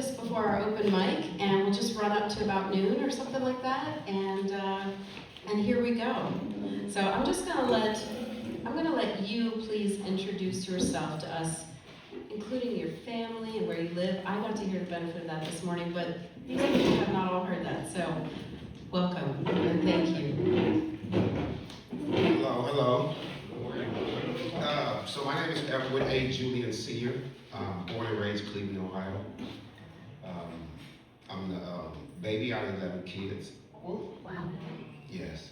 just before our open mic, and we'll just run up to about noon or something like that, and here we go. So I'm gonna let you please introduce yourself to us, including your family and where you live. I got to hear the benefit of that this morning, but these people have not all heard that, so welcome and thank you. Hello. So my name is Julian Sr. Born and raised Cleveland, Ohio. I'm the baby out of 11 kids. Wow. Yes,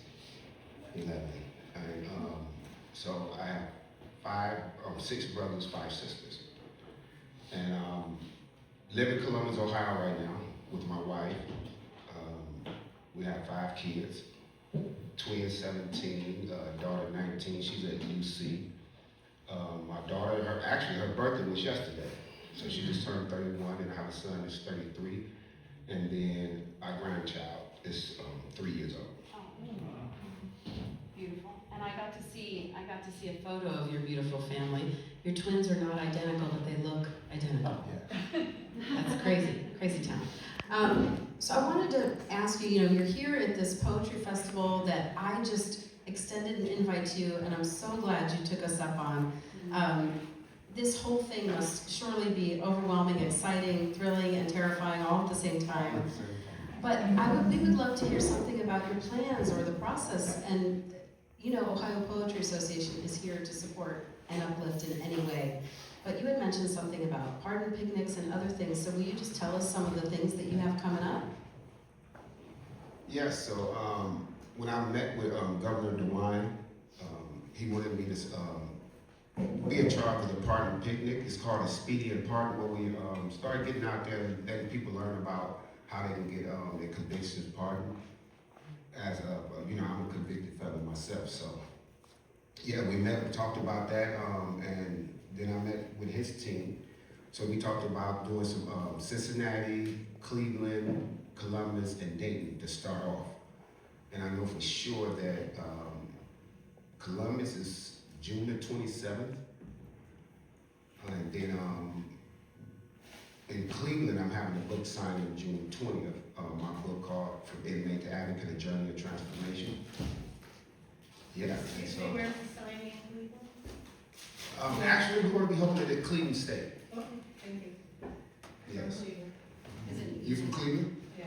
11. And so I have 6 brothers, 5 sisters. And live in Columbus, Ohio right now with my wife. We have 5 kids. Twin 17, daughter 19, she's at UC. My daughter, her birthday was yesterday. So she just turned 31, and I have a son that's 33. And then our grandchild is 3 years old. Oh, beautiful. And I got to see a photo of your beautiful family. Your twins are not identical, but they look identical. Yeah. That's crazy town. So I wanted to ask you, you're here at this poetry festival that I just extended an invite to, and I'm so glad you took us up on. This whole thing must surely be overwhelming, exciting, thrilling, and terrifying all at the same time. But we would love to hear something about your plans or the process. And Ohio Poetry Association is here to support and uplift in any way. But you had mentioned something about pardon picnics and other things. So will you just tell us some of the things that you have coming up? Yes. So when I met with Governor DeWine, he wanted me to be in charge of the pardon picnic. It's called a Speedy and Pardon, where we start getting out there and letting people learn about how they can get their convictions pardoned. As I'm a convicted felon myself, so yeah, we met and talked about that, and then I met with his team. So we talked about doing some Cincinnati, Cleveland, Columbus, and Dayton to start off. And I know for sure that Columbus is June the 27th, and then in Cleveland, I'm having a book signing June 20th. My book called From Inmate to Advocate, A Journey of Transformation. Yeah. And so, where's the signing in Cleveland? actually, we're going to be holding it at Cleveland State. Okay, thank you. Yes. Is it? You from Cleveland? Yeah.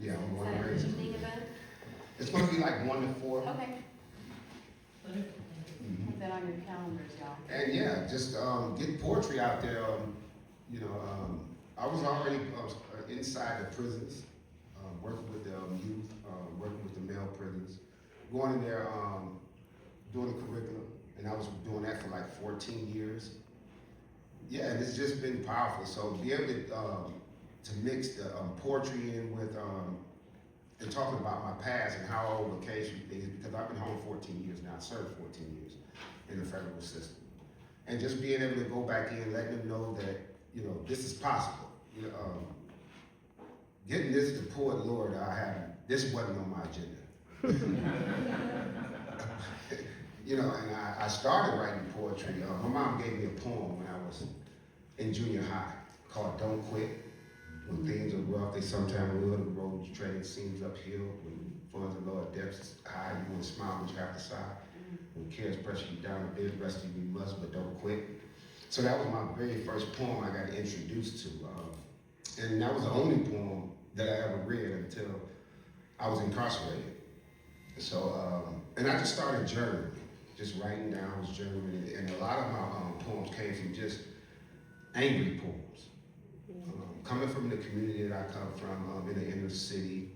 Yeah, I'm Is born that and an raised. evening event? It's going to be like 1 to 4. Okay. Mhm. Put that on your calendars, y'all. And yeah, just get poetry out there. I was already inside the prisons, working with the youth, working with the male prisons, going in there, doing the curriculum, and I was doing that for like 14 years. Yeah, and it's just been powerful. So be able to mix the poetry in with and talking about my past and how I overcame some things, because I've been home 14 years now. I served 14 years in the federal system, and just being able to go back in, letting them know that this is possible. Getting this to Poet Laureate, this wasn't on my agenda. And I started writing poetry. My mom gave me a poem when I was in junior high called "Don't Quit." When things are rough, they sometimes will. The road you tread seems uphill. When funds are low, at depths high, you want to smile, but you have to sigh. When cares pressure you down a bit, rest you must, but don't quit. So that was my very first poem I got introduced to. And that was the only poem that I ever read until I was incarcerated. So, and I just started journaling, just writing down, I was journaling, and a lot of my poems came from just angry poems. Coming from the community that I come from, in the inner city,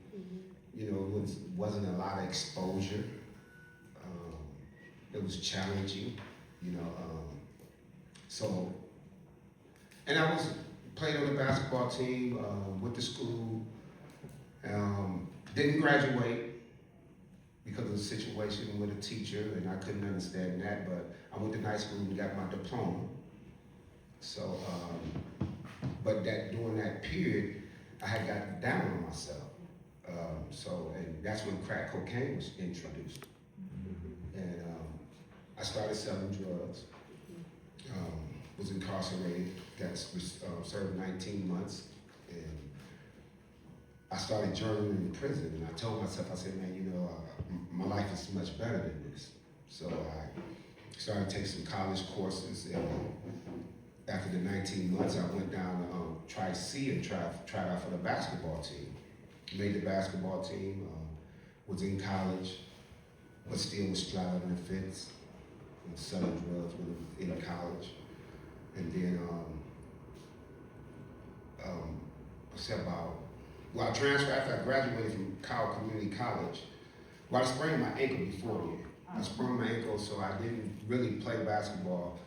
it wasn't a lot of exposure. It was challenging, so, and I played on the basketball team, went to school, didn't graduate because of the situation with a teacher, and I couldn't understand that, but I went to night school and got my diploma. So, but during that period, I had gotten down on myself. And that's when crack cocaine was introduced. And I started selling drugs, was incarcerated, served 19 months. And I started journaling in prison, and I told myself, I said, man, you know, my life is much better than this. So I started taking some college courses, and after the 19 months, I went down to Tri-C and tried out for the basketball team. Made the basketball team, was in college, but still was straddling the fence and selling drugs in college. And then, I transferred after I graduated from Kyle Community College. Well, I sprained my ankle before then. I sprained my ankle, so I didn't really play basketball.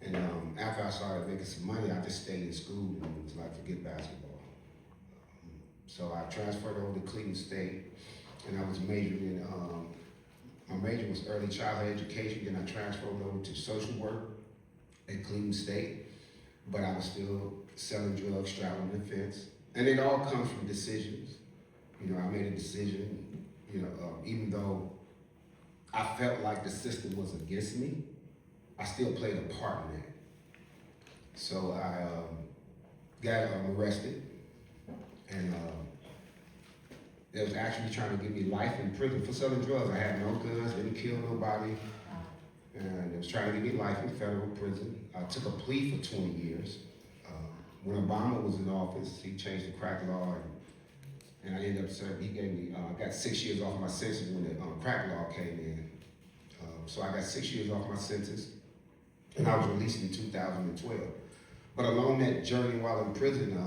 And after I started making some money, I just stayed in school and was like, forget basketball. So I transferred over to Cleveland State, and I was majoring in, my major was early childhood education, then I transferred over to social work at Cleveland State, but I was still selling drugs, straddling the fence. And it all comes from decisions. You know, I made a decision, you know, even though I felt like the system was against me, I still played a part in that. So I got arrested, and they was actually trying to give me life in prison for selling drugs. I had no guns, didn't kill nobody, and they was trying to give me life in federal prison. I took a plea for 20 years. When Obama was in office, he changed the crack law, and I ended up serving. He gave me, I got 6 years off my sentence when the crack law came in. So I got 6 years off my sentence, and I was released in 2012. But along that journey while in prison,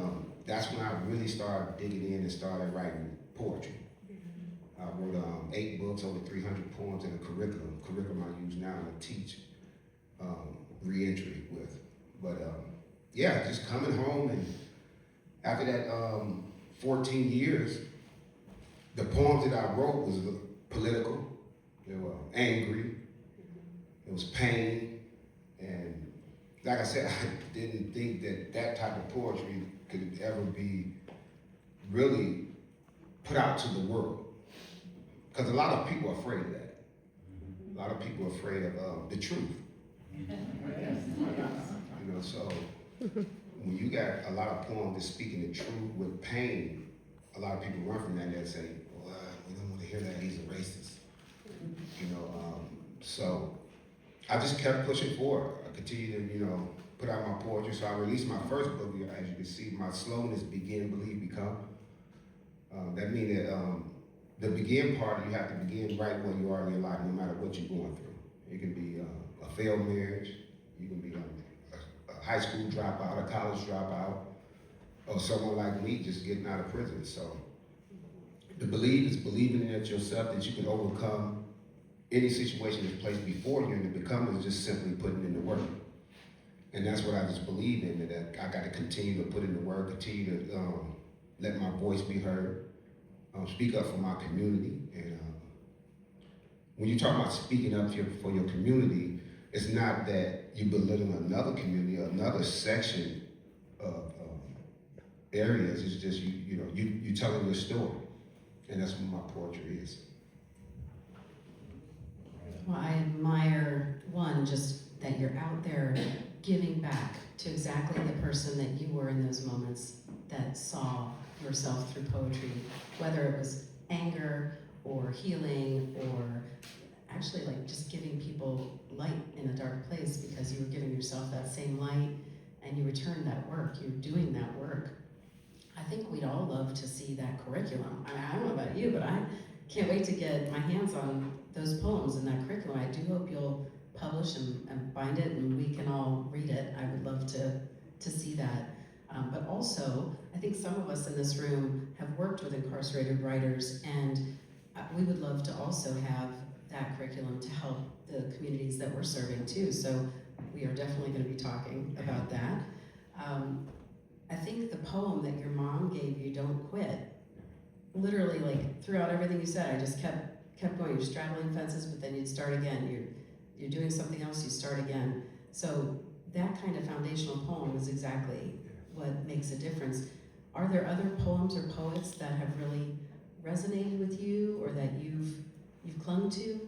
that's when I really started digging in and started writing poetry. I wrote 8 books, over 300 poems, and a curriculum I use now to teach reentry with. But yeah, just coming home, and after that 14 years, the poems that I wrote was political, they were angry, it was pain, and like I said, I didn't think that type of poetry could ever be really put out to the world. Because a lot of people are afraid of that. A lot of people are afraid of the truth. You know, so when you got a lot of poems that speaking the truth with pain, a lot of people run from that and they say, well, we don't want to hear that, he's a racist. You know, so I just kept pushing forward. I continued to, you know, put out my poetry. So I released my first book, as you can see, my slogan is Begin, Believe, Become. That means that the begin part, you have to begin right where you are in your life, no matter what you're going through. It can be a failed marriage, you can be a high school dropout, a college dropout, or someone like me just getting out of prison. So the believe is believing in it yourself, that you can overcome any situation that's placed before you, and the become is just simply putting in the work. And that's what I just believe in, that I got to continue to put in the work, continue to let my voice be heard, speak up for my community. And when you talk about speaking up for your community, it's not that you belittle another community or another section of areas. It's just you telling your story, and that's what my poetry is. Well, I admire, one, just that you're out there giving back to exactly the person that you were in those moments that saw yourself through poetry, whether it was anger or healing or actually like just giving people light in a dark place because you were giving yourself that same light and you returned that work, you're doing that work. I think we'd all love to see that curriculum. I don't know about you, but I can't wait to get my hands on those poems and that curriculum. I do hope you'll publish and bind it and we can all read it. I would love to see that. But also, I think some of us in this room have worked with incarcerated writers, and we would love to also have that curriculum to help the communities that we're serving too. So we are definitely going to be talking about that. I think the poem that your mom gave you, Don't Quit, literally like throughout everything you said, I just kept going. You're straddling fences, but then you'd start again. You're doing something else, you start again. So that kind of foundational poem is exactly what makes a difference. Are there other poems or poets that have really resonated with you or that you've clung to?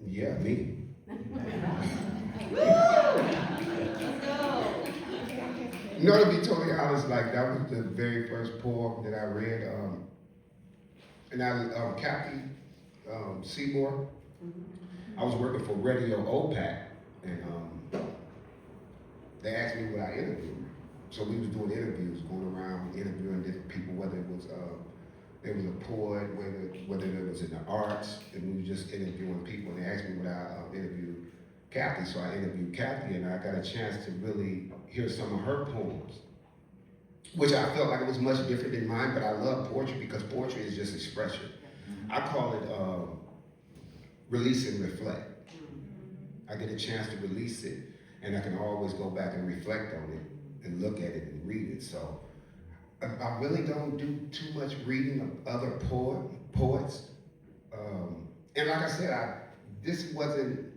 Yeah, me. No, to be totally honest, like that was the very first poem that I read. And Kathy Seymour, I was working for Radio OPAC, and they asked me would I interview. So we was doing interviews, going around interviewing different people, whether it was there was a poet, whether it was in the arts, and we were just interviewing people. And they asked me would I interview Kathy, so I interviewed Kathy, and I got a chance to really hear some of her poems, which I felt like it was much different than mine, but I love poetry because poetry is just expression. I call it release and reflect. I get a chance to release it, and I can always go back and reflect on it and look at it and read it. So I really don't do too much reading of other poets. And like I said, this wasn't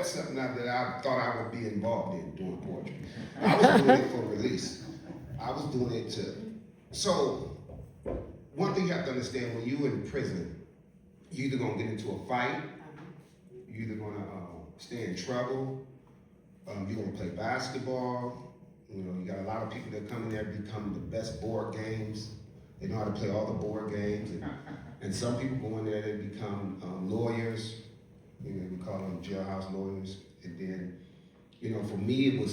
something that I thought I would be involved in doing poetry. I was doing it for release. I was doing it so one thing you have to understand, when you're in prison, you're either gonna get into a fight, you're either gonna stay in trouble, you're gonna play basketball. You know, you got a lot of people that come in there become the best board games. They know how to play all the board games. And some people go in there, they become lawyers. You know, we call them jailhouse lawyers. And then, you know, for me,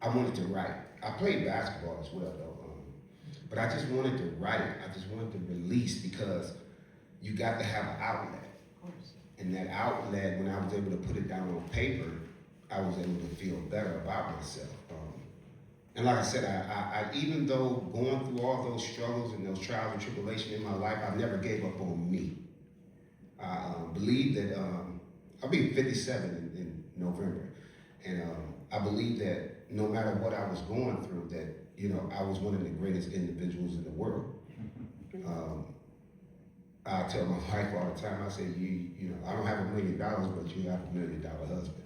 I wanted to write. I played basketball as well, though. But I just wanted to write. I just wanted to release, because you got to have an outlet. Of course. And that outlet, when I was able to put it down on paper, I was able to feel better about myself. And like I said, I even though going through all those struggles and those trials and tribulations in my life, I never gave up on me. I believe that, I'll be 57 in November. And I believe that no matter what I was going through, that, you know, I was one of the greatest individuals in the world. I tell my wife all the time, I say, you know, I don't have $1 million, but you have $1 million husband.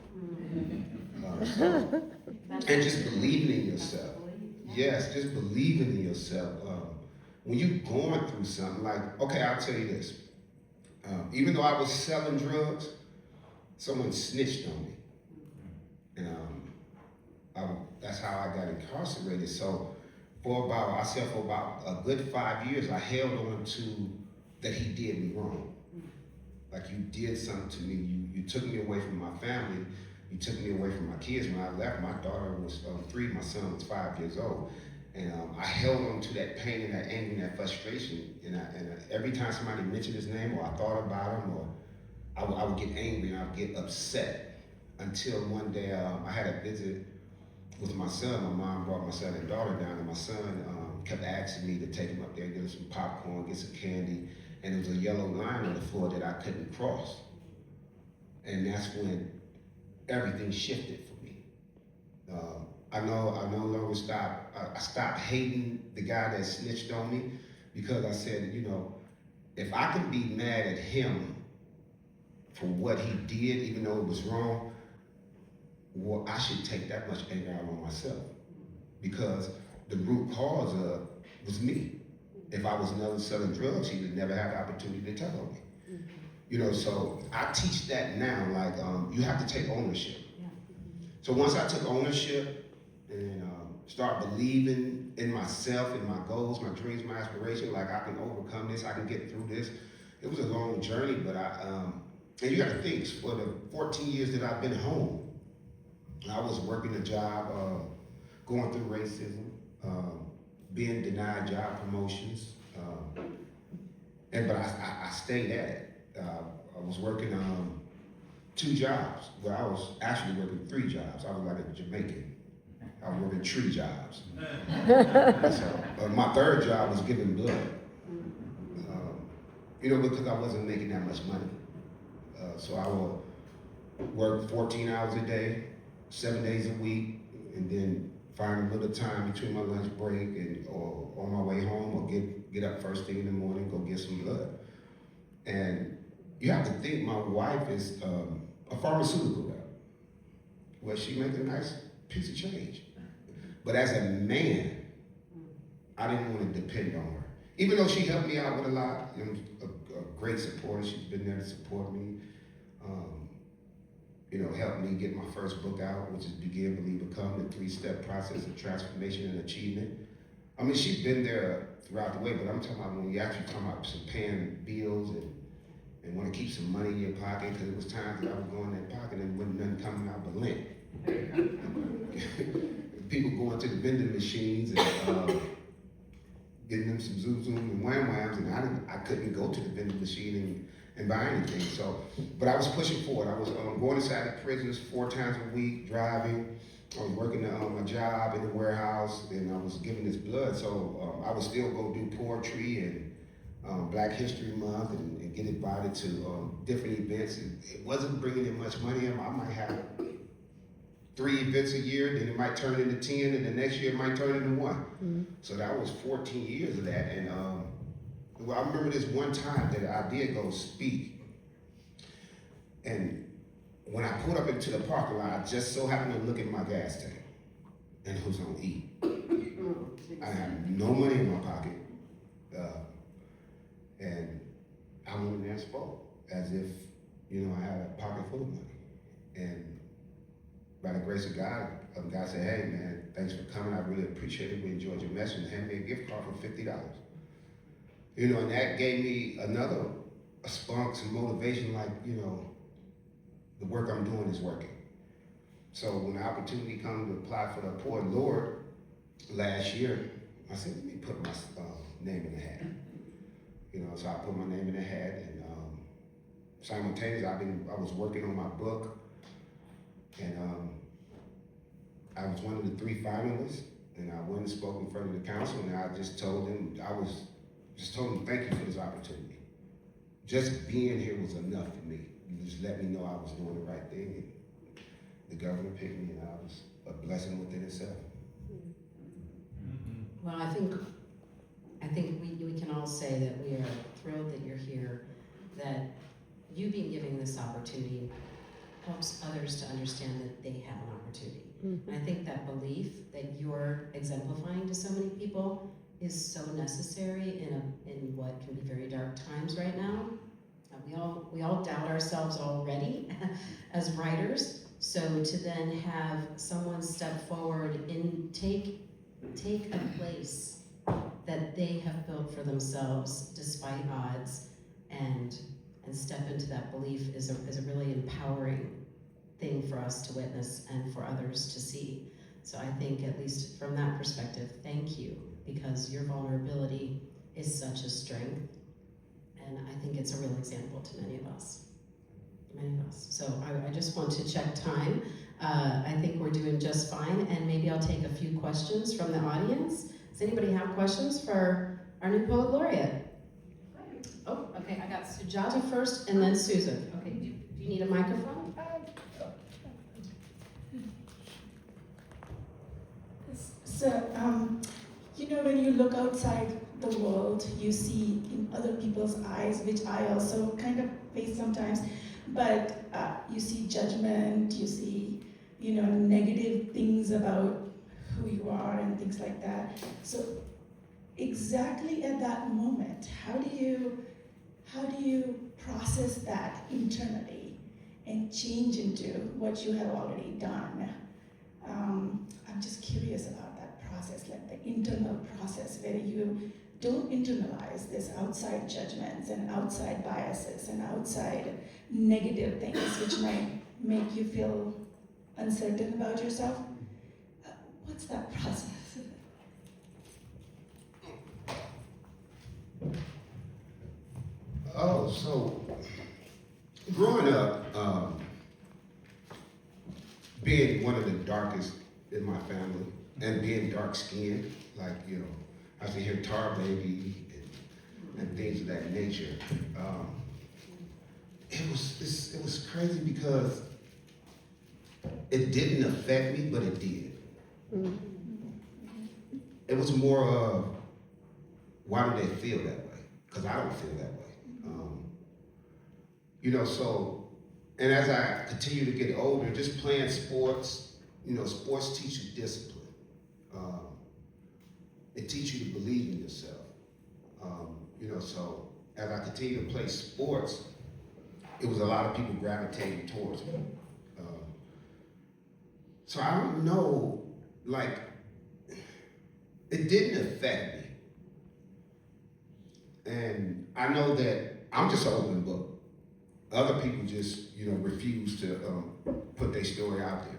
And just believing in yourself. Yes, just believing in yourself. When you're going through something, like, okay, I'll tell you this. Even though I was selling drugs, someone snitched on me. And that's how I got incarcerated. So for about a good 5 years, I held on to that he did me wrong. Like, you did something to me. You took me away from my family. You took me away from my kids. When I left, my daughter was 3, my son was 5 years old. And I held on to that pain and that anger and that frustration. And every time somebody mentioned his name, or I thought about him, or I would get angry and I would get upset, until one day I had a visit with my son. My mom brought my son and daughter down, and my son kept asking me to take him up there, get him some popcorn, get some candy. And there was a yellow line on the floor that I couldn't cross. And that's when everything shifted for me. I no longer I stopped hating the guy that snitched on me, because I said, you know, if I can be mad at him for what he did, even though it was wrong, well, I should take that much anger out on myself, because the root cause was me. If I was never selling drugs, he would never have the opportunity to tell on me. You know, so I teach that now, like, you have to take ownership. So once I took ownership and start believing in myself, in my goals, my dreams, my aspirations, like, I can overcome this, I can get through this. It was a long journey, but and you gotta think, for the 14 years that I've been home, I was working a job, going through racism, being denied job promotions, but I stayed at it. I was working 2 jobs. Well, I was actually working 3 jobs. I was like a Jamaican. I was working 3 jobs. So, my 3rd job was giving blood. You know, because I wasn't making that much money. So I would work 14 hours a day, 7 days a week, and then find a little time between my lunch break or on my way home, or get up first thing in the morning, go get some blood. And you have to think, my wife is a pharmaceutical rep. Well, she makes a nice piece of change. But as a man, I didn't want to depend on her. Even though she helped me out with a lot, you know, a great supporter, she's been there to support me. helped me get my first book out, which is Begin, Believe, Become, the 3-step process of transformation and achievement. I mean, she's been there throughout the way, but I'm talking about when you actually talking about some paying bills and want to keep some money in your pocket, because it was times that I would go in that pocket and wasn't nothing coming out but lint. People going to the vending machines and getting them some Zoom and Wham Whams, and I couldn't go to the vending machine and buy anything. So, but I was pushing forward. I was going inside the prisons 4 times a week, driving. I was working a job in the warehouse, and I was giving this blood. So I would still go do poetry and Black History Month and get invited to different events. And it wasn't bringing in much money. I might have 3 events a year, then it might turn into 10, and the next year it might turn into 1. Mm-hmm. So that was 14 years of that. And well, I remember this one time that I did go speak, and when I pulled up into the parking lot, I just so happened to look at my gas tank, and it was on E. I had no money in my pocket, and I went in there and spoke as if, I had a pocket full of money. And by the grace of God said, "Hey man, thanks for coming. I really appreciate it. We enjoyed your message." And handed me a gift card for $50. And that gave me another spunk, some motivation, like, the work I'm doing is working. So when the opportunity came to apply for the Poet Laureate last year, I said, let me put my name in the hat. So I put my name in the hat, and simultaneously I was working on my book, and I was one of the 3 finalists, and I went and spoke in front of the council, and I just told them, thank you for this opportunity. Just being here was enough for me. You just let me know I was doing the right thing, and the governor picked me, and I was a blessing within itself. Well, I think we can all say that we are thrilled that you're here, that you being given this opportunity helps others to understand that they have an opportunity. Mm-hmm. And I think that belief that you're exemplifying to so many people is so necessary in what can be very dark times right now. We all doubt ourselves already as writers. So to then have someone step forward and take a place that they have built for themselves despite odds and step into that belief is a really empowering thing for us to witness and for others to see. So I think, at least from that perspective, thank you, because your vulnerability is such a strength, and I think it's a real example to many of us. So I just want to check time. I think we're doing just fine, and maybe I'll take a few questions from the audience. Does anybody have questions for our new Poet Laureate? Oh, okay, I got Sujata first, and then Susan. Okay, do you need a microphone? So, when you look outside the world, you see in other people's eyes, which I also kind of face sometimes, but you see judgment, you see, negative things about who you are and things like that. So exactly at that moment, how do you process that internally and change into what you have already done? I'm just curious about that process, like the internal process where you don't internalize this outside judgments and outside biases and outside negative things which might make you feel uncertain about yourself. What's that process? Oh, so growing up, being one of the darkest in my family and being dark-skinned, like, I used to hear tar baby and things of that nature. It was crazy because it didn't affect me, but it did. Mm-hmm. It was more of, why do they feel that way? Because I don't feel that way. So, and as I continue to get older, just playing sports, sports teach you discipline. It teaches you to believe in yourself. So as I continue to play sports, it was a lot of people gravitating towards me. So I don't know, like, it didn't affect me. And I know that I'm just an open book. Other people just, refuse to put their story out there.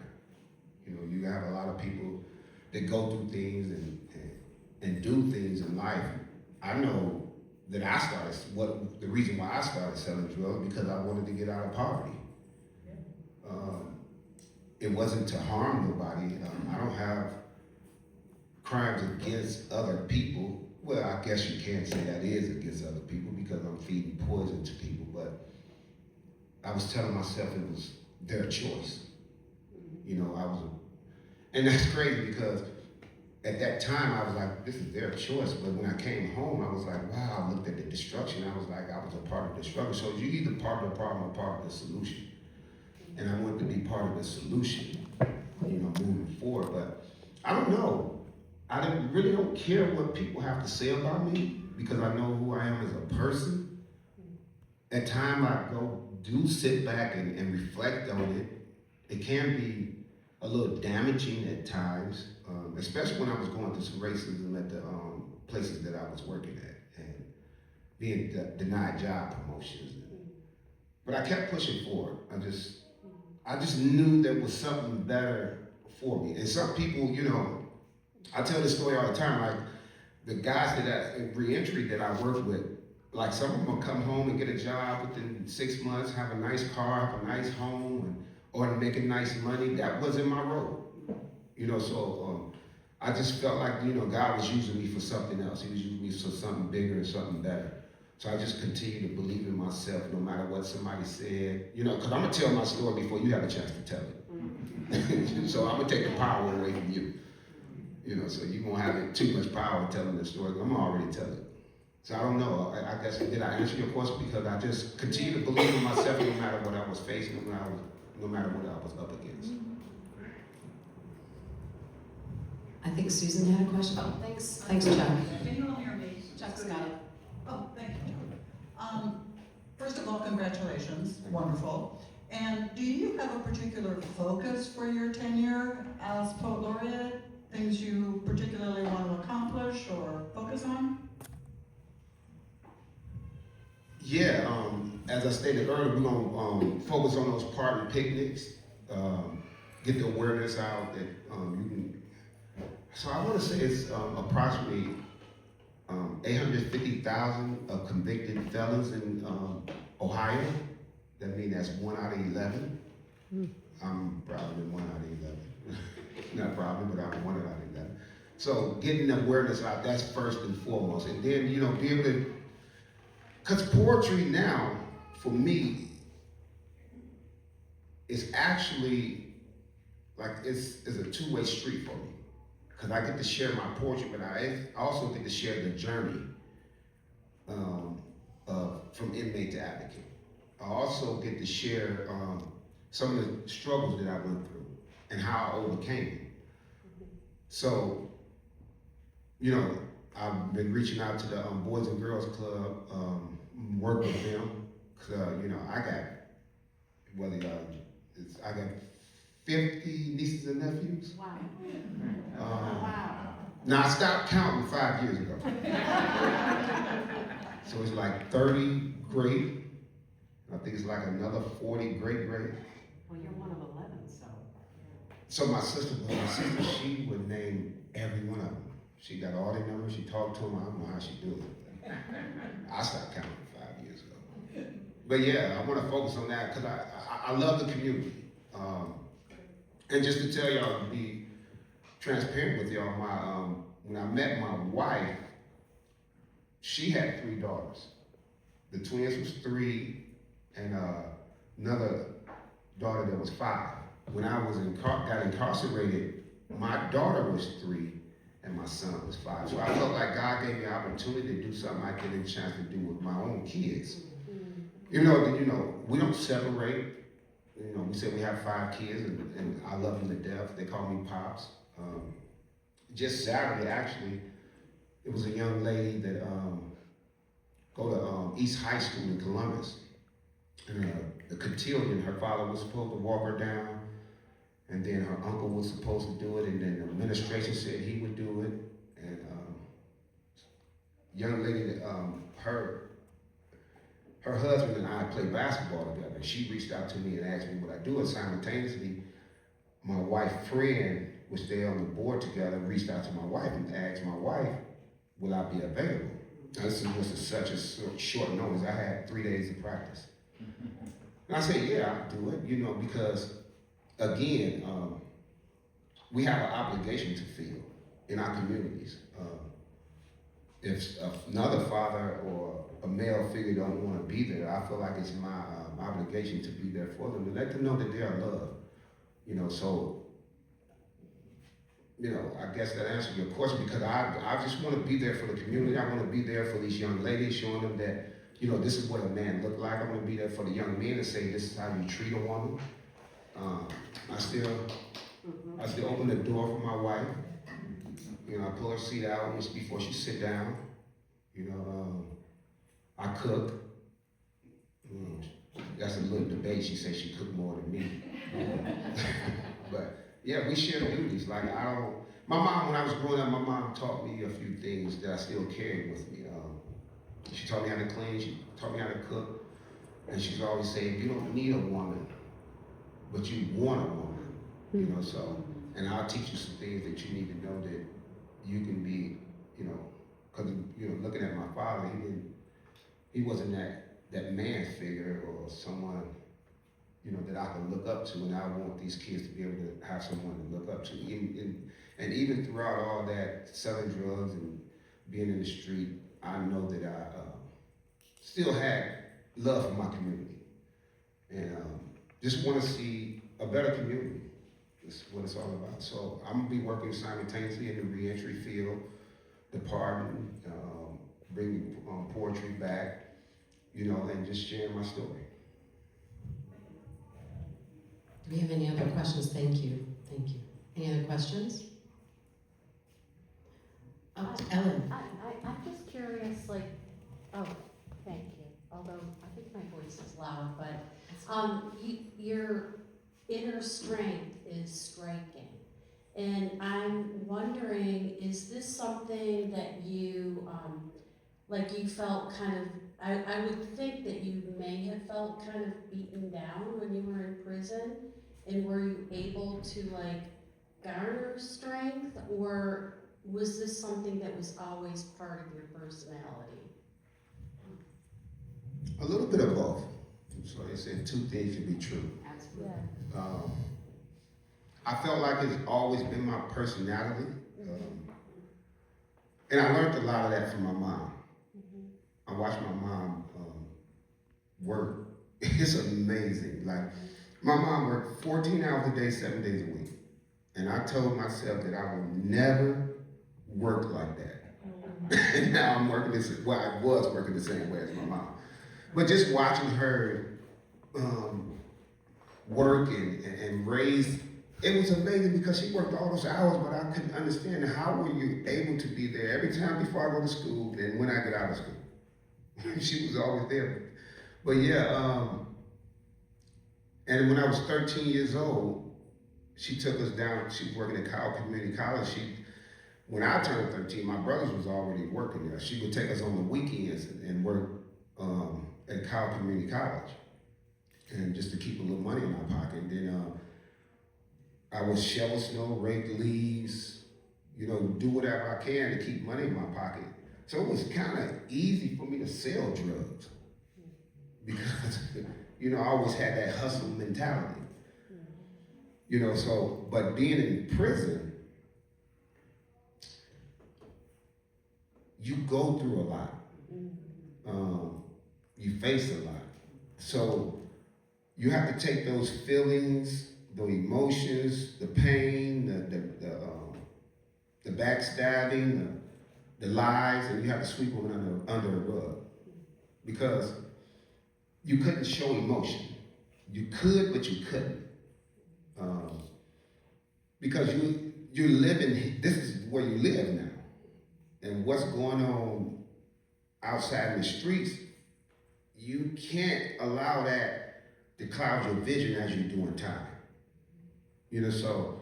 You have a lot of people that go through things and do things in life. I know that the reason why I started selling drugs because I wanted to get out of poverty. It wasn't to harm nobody. I don't have crimes against other people. Well, I guess you can't say that is against other people because I'm feeding poison to people, but I was telling myself it was their choice. And that's crazy because at that time I was like, this is their choice. But when I came home, I was like, wow, I looked at the destruction. I was like, I was a part of the struggle. So you're either part of the problem or part of the solution. And I wanted to be part of the solution, moving forward. But I don't know. I really don't care what people have to say about me because I know who I am as a person. At times I do sit back and reflect on it. It can be a little damaging at times, especially when I was going through some racism at the places that I was working at and being denied job promotions. But I kept pushing forward. I just knew there was something better for me. And some people, I tell this story all the time, like the guys reentry that I work with, like some of them will come home and get a job within 6 months, have a nice car, have a nice home, or making nice money. That wasn't my role. So I just felt like, God was using me for something else. He was using me for something bigger and something better. So I just continue to believe in myself no matter what somebody said, because I'm gonna tell my story before you have a chance to tell it. So I'm gonna take the power away from you. So you won't have too much power telling the story. I'm gonna already tell it. So I don't know, I guess, did I answer your question? Because I just continue to believe in myself no matter what I was facing, no matter what I was up against. I think Susan had a question. Oh, thanks. Thanks, Chuck. Can you all hear me? Chuck's got it. Oh, thank you. First of all, congratulations, wonderful. And do you have a particular focus for your tenure as Poet Laureate? Things you particularly want to accomplish or focus on? Yeah, as I stated earlier, we're gonna focus on those partner picnics, get the awareness out that you can. So I want to say it's approximately 850,000 of convicted felons in Ohio. That means that's 1 out of 11. I'm probably 1 out of 11. Not probably, but I'm 1 out of 11. So getting the awareness out, that's first and foremost. And then, be able to, because poetry now, for me, is actually, like, it's a two-way street for me. Because I get to share my poetry, but I also get to share the journey from inmate to advocate. I also get to share some of the struggles that I went through and how I overcame them. So, I've been reaching out to the Boys and Girls Club, work with them, because, I got, I got 50 nieces and nephews. Wow. Wow. Now I stopped counting 5 years ago. So it's like 30 great. I think it's like another 40 great. Well, you're one of 11, so. So my sister, she would name every one of them. She got all their numbers, she talked to them, I don't know how she do it. I stopped counting 5 years ago. But yeah, I want to focus on that because I love the community. And just to tell y'all, to be transparent with y'all, when I met my wife, she had 3 daughters. The twins was 3, and another daughter that was 5. When I was got incarcerated, my daughter was 3, and my son was 5. So I felt like God gave me an opportunity to do something I didn't get a chance to do with my own kids. We don't separate. We said we have 5 kids, and I love them to death. They call me Pops. Just Saturday, actually, it was a young lady that go to East High School in Columbus. And the cotillion, her father was supposed to walk her down, and then her uncle was supposed to do it, and then the administration said he would do it, and young lady, her husband and I played basketball together, and she reached out to me and asked me would I do it. Simultaneously, my wife's friend was there on the board together, reached out to my wife and asked my wife, will I be available? Now, this was such a short notice. I had 3 days of practice. And I said, yeah, I'll do it, because again, we have an obligation to feel in our communities. If another father or a male figure don't want to be there, I feel like it's my obligation to be there for them, to let them know that they are loved. So, I guess that answers your question, because I just want to be there for the community. I want to be there for these young ladies, showing them that, this is what a man look like. I want to be there for the young men and say, this is how you treat a woman. I still open the door for my wife. I pull her seat out before she sit down. I cook. That's a little debate. She says she cooked more than me. But yeah, we share duties. Like my mom, when I was growing up, my mom taught me a few things that I still carry with me. She taught me how to clean. She taught me how to cook. And she's always saying, you don't need a woman, but you want a woman. So, and I'll teach you some things that you need to know that you can be, because, looking at my father, he wasn't that man figure or someone, that I can look up to, and I want these kids to be able to have someone to look up to. And even throughout all that, selling drugs and being in the street, I know that I still had love for my community. And just want to see a better community. That's what it's all about. So I'm gonna be working simultaneously in the reentry field department, bringing poetry back, and just sharing my story. Do we have any other questions? Thank you. Any other questions? Ellen. I'm just curious, thank you. Although I think my voice is loud, but your inner strength is striking. And I'm wondering, is this something that you, you felt kind of, I would think that you may have felt kind of beaten down when you were in prison, and were you able to garner strength, or was this something that was always part of your personality? A little bit of both. So they said two things can be true. Absolutely. Yeah. I felt like it's always been my personality. And I learned a lot of that from my mom. I watched my mom work. It's amazing. My mom worked 14 hours a day, 7 days a week. And I told myself that I would never work like that. And now I'm working I was working the same way as my mom. But just watching her work and raise, it was amazing because she worked all those hours, but I couldn't understand how were you able to be there every time before I go to school and when I get out of school. She was always there. But yeah, and when I was 13 years old, she took us down. She was working at Kyle Community College. When I turned 13, my brothers was already working there. She would take us on the weekends and work at Kyle Community College, and just to keep a little money in my pocket. And then I would shovel snow, rake leaves, do whatever I can to keep money in my pocket. So it was kind of easy for me to sell drugs because, I always had that hustle mentality. But being in prison, you go through a lot. You face a lot. So you have to take those feelings, the emotions, the pain, the backstabbing, the lies, and you have to sweep them under the rug. Because you couldn't show emotion. You could, but you couldn't. Because you're living, this is where you live now. And what's going on outside in the streets, you can't allow that to cloud your vision as you're doing time. So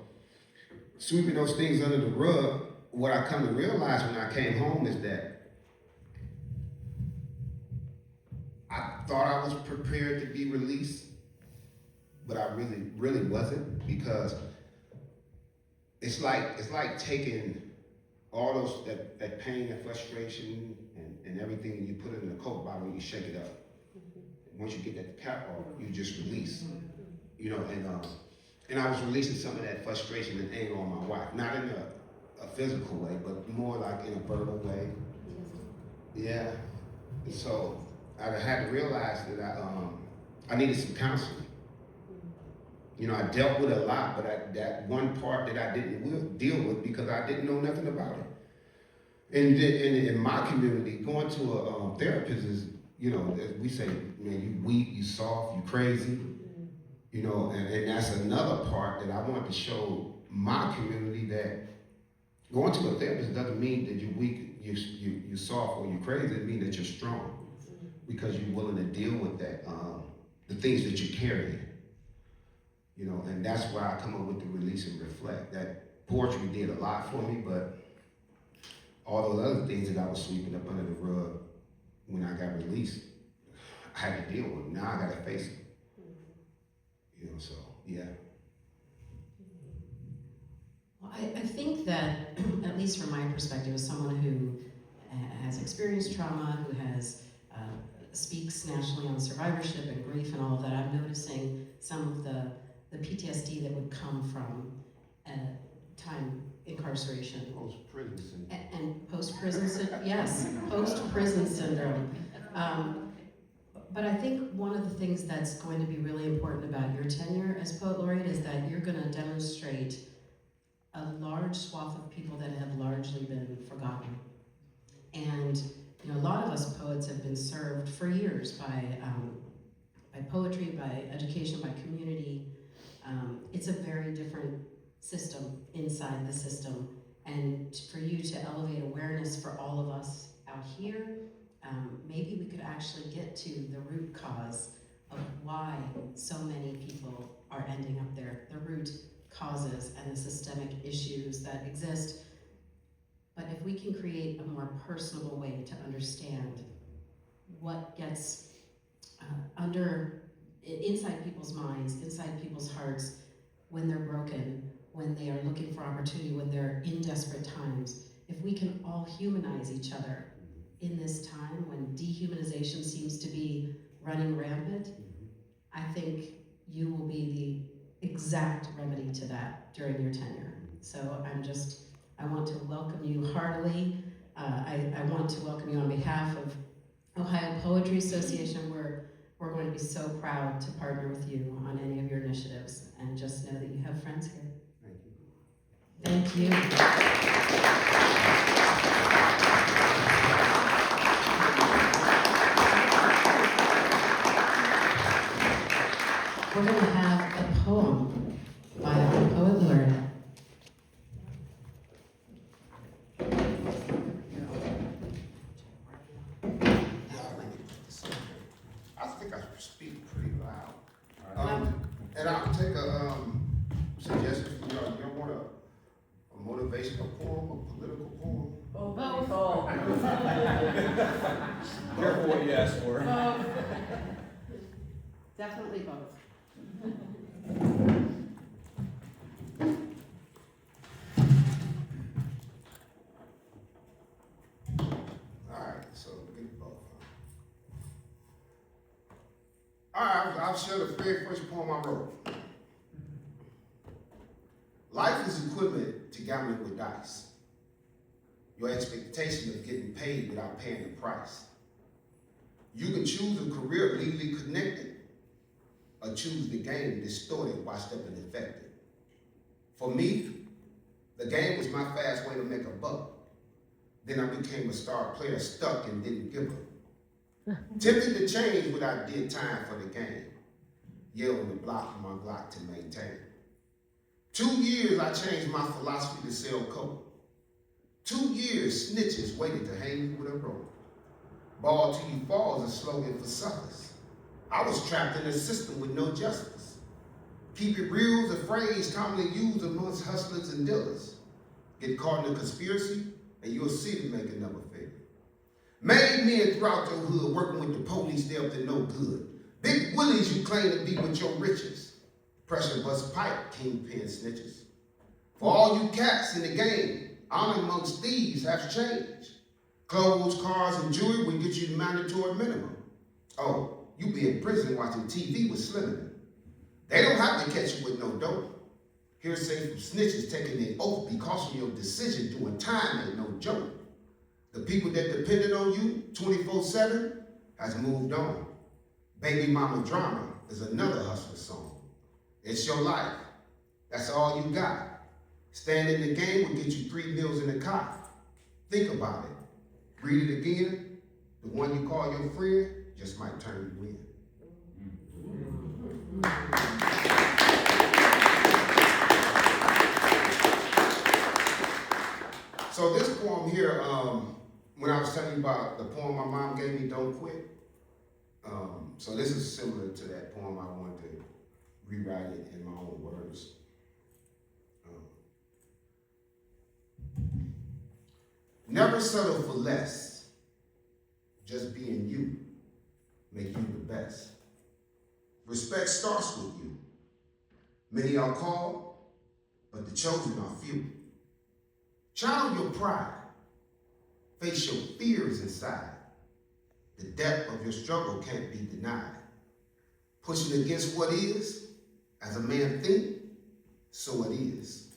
sweeping those things under the rug, what I come to realize when I came home is that I thought I was prepared to be released, but I really wasn't, because it's like taking all those that pain and frustration and everything, and you put it in a Coke bottle and you shake it up. Once you get that cap off, you just release. And I was releasing some of that frustration and anger on my wife, not in a physical way, but more like in a verbal way. Yeah. And so I had to realize that I needed some counseling. I dealt with a lot, but that one part that I didn't deal with because I didn't know nothing about it. And in my community, going to a therapist is, as we say, man, you weak, you soft, you crazy. And that's another part that I want to show my community, that going to a therapist doesn't mean that you're weak, you're soft, or you're crazy. It means that you're strong, because you're willing to deal with that, the things that you're carrying. And that's why I come up with the release and reflect. That poetry did a lot for me, but all those other things that I was sweeping up under the rug when I got released, I had to deal with. Now I got to face it. So yeah. Well, I think that, at least from my perspective, as someone who has experienced trauma, who has speaks nationally on survivorship and grief and all of that, I'm noticing some of the PTSD that would come from time incarceration. Post-prison syndrome. And post-prison, yes, post-prison syndrome. But I think one of the things that's going to be really important about your tenure as Poet Laureate is that you're going to demonstrate a large swath of people that have largely been forgotten. And a lot of us poets have been served for years by poetry, by education, by community. It's a very different system inside the system. And for you to elevate awareness for all of us out here, maybe we could actually get to the root cause of why so many people are ending up there, the root causes and the systemic issues that exist. But if we can create a more personable way to understand what gets inside people's minds, inside people's hearts, when they're broken, when they are looking for opportunity, when they're in desperate times, if we can all humanize each other in this time when dehumanization seems to be running rampant, I think you will be the exact remedy to that during your tenure. So I want to welcome you heartily. I want to welcome you on behalf of Ohio Poetry Association. We're going to be so proud to partner with you on any of your initiatives, and just know that you have friends here. Thank you. Thank you. We're going to have a poem by our Poet Laureate. I think I speak pretty loud. And I'll take a suggestion from y'all. You don't want a motivational poem, a political poem? Oh. Careful what you ask for. Definitely both. Alright, so get both. Alright, I'll share the very first poem I wrote. Life is equivalent to gambling with dice. Your expectation of getting paid without paying the price. You can choose a career legally connected, or choose the game distorted while stepping infected. For me, the game was my fast way to make a buck. Then I became a star player stuck and didn't give up. Tempted to change what I did time for the game. Yelling the block on my block to maintain. 2 years I changed my philosophy to sell coke. 2 years snitches waited to hang me with a rope. Ball till you fall is a slogan for suckers. I was trapped in a system with no justice. Keep it real is a phrase commonly used amongst hustlers and dealers. Get caught in a conspiracy, and you'll see them make another figure. Made men throughout your hood working with the police, they up to no good. Big willies you claim to be with your riches. Pressure bust pipe, kingpin snitches. For all you cats in the game, honor amongst thieves has changed. Clothes, cars, and jewelry will get you the mandatory minimum. Oh, you be in prison watching TV with Slimming. They don't have to catch you with no dope. Hearsay from snitches taking their oath because of your decision doing time ain't no joke. The people that depended on you 24/7 has moved on. Baby mama drama is another hustler song. It's your life. That's all you got. Staying in the game will get you 3 meals in the cot. Think about it. Read it again. The one you call your friend just might turn you in. So this poem here, when I was telling you about the poem my mom gave me, Don't Quit. So this is similar to that poem. I wanted to rewrite it in my own words. Never settle for less. Just being you. Make you the best. Respect starts with you. Many are called, but the chosen are few. Channel your pride. Face your fears inside. The depth of your struggle can't be denied. Pushing against what is, as a man think, so it is.